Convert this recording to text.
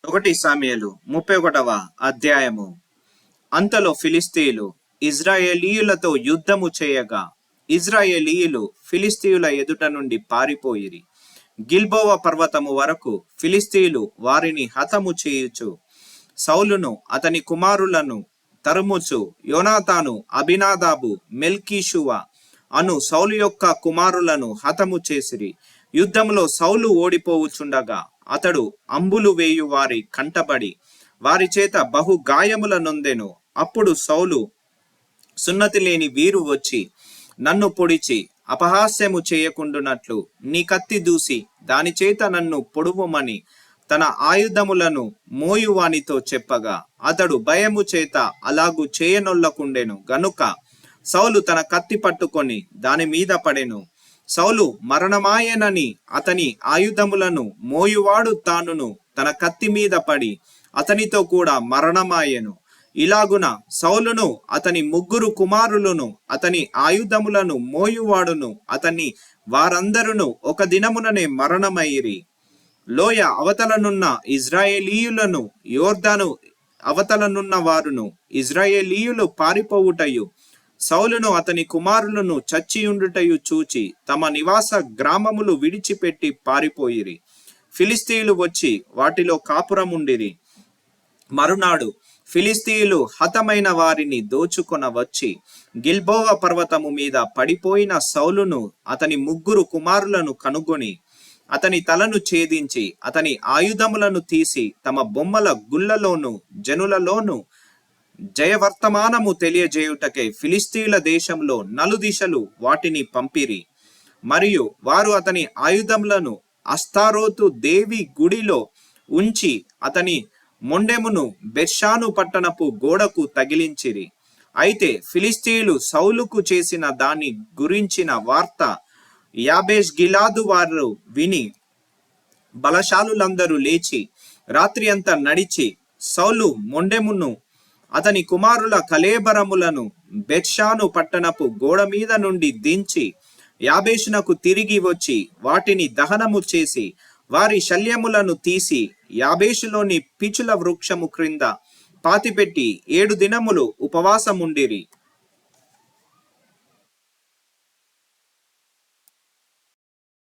ఒకటి సామ్యుయేలు 31వ అధ్యాయము. అంతలో ఫిలిష్తీయులు ఇజ్రాయేలీయులతో యుద్ధము చేయగా ఇజ్రాయేలీయులు ఫిలిష్తీయుల ఎదుట నుండి పారిపోయిరి. గిల్బోవ పర్వతము వరకు ఫిలిష్తీయులు వారిని హతము చేయుచు సౌలును అతని కుమారులను తరుముచు యోనాతాను, అబినాదాబు, మెల్కీషువ అను సౌలు యొక్క కుమారులను హతము చేసిరి. యుద్ధములో సౌలు ఓడిపోవుచుండగా అతడు అంబులు వేయు వారి కంటబడి వారి చేత బహు గాయముల నొందెను. అప్పుడు సౌలు సున్నతి లేని వీరు వచ్చి నన్ను పొడిచి అపహాస్యము చేయకుండునట్లు నీ కత్తి దూసి దాని చేత నన్ను పొడువమని తన ఆయుధములను మోయువానితో చెప్పగా అతడు భయము చేత అలాగు చేయనొల్లకుండెను గనుక సౌలు తన కత్తి పట్టుకొని దాని మీద పడెను. సౌలు మరణమాయనని అతని ఆయుధములను మోయువాడు తానును తన కత్తి మీద పడి అతనితో కూడా మరణమాయెను. ఇలాగున సౌలును అతని ముగ్గురు కుమారులను అతని ఆయుధములను మోయువాడును అతని వారందరును ఒక దినముననే మరణమైరి. లోయ అవతలనున్న ఇజ్రాయేలీయులను యోర్దాను అవతలనున్న వారును ఇజ్రాయేలీయులు పారిపోవుటయు సౌలును అతని కుమారులను చచ్చియుండుటయు చూచి తమ నివాస గ్రామములు విడిచిపెట్టి పారిపోయిరి. ఫిలిష్తీయులు వచ్చి వాటిలో కాపురముండిరి. మరునాడు ఫిలిష్తీయులు హతమైన వారిని దోచుకొన వచ్చి గిల్బోవ పర్వతము మీద పడిపోయిన సౌలును అతని ముగ్గురు కుమారులను కనుగొని అతని తలను ఛేదించి అతని ఆయుధములను తీసి తమ బొమ్మల గుళ్ళలోను జనులలోను జయవర్తమానము తెలియజేయుటకై ఫిలిష్తీయుల దేశంలో నలుదిశలు వాటిని పంపిరి. మరియు వారు అతని ఆయుధములను అస్తారోతు దేవి గుడిలో ఉంచి అతని మొండెమును బెర్షాను పట్టణపు గోడకు తగిలించిరి. అయితే ఫిలిష్తీయులు సౌలుకు చేసిన దాని గురించిన వార్త యాబేష్ గిలాదు వారు విని బలశాలులందరూ లేచి రాత్రి అంతా నడిచి సౌలు మొండెమును అతని కుమారుల కళేబరములను బెర్షాను పట్టణపు గోడ మీద నుండి దించి యాబేషునకు తిరిగి వచ్చి వాటిని దహనము చేసి వారి శల్యములను తీసి యాబేషులోని పిచుల వృక్షము క్రింద పాతిపెట్టి 7 దినములు ఉపవాసముండిరి.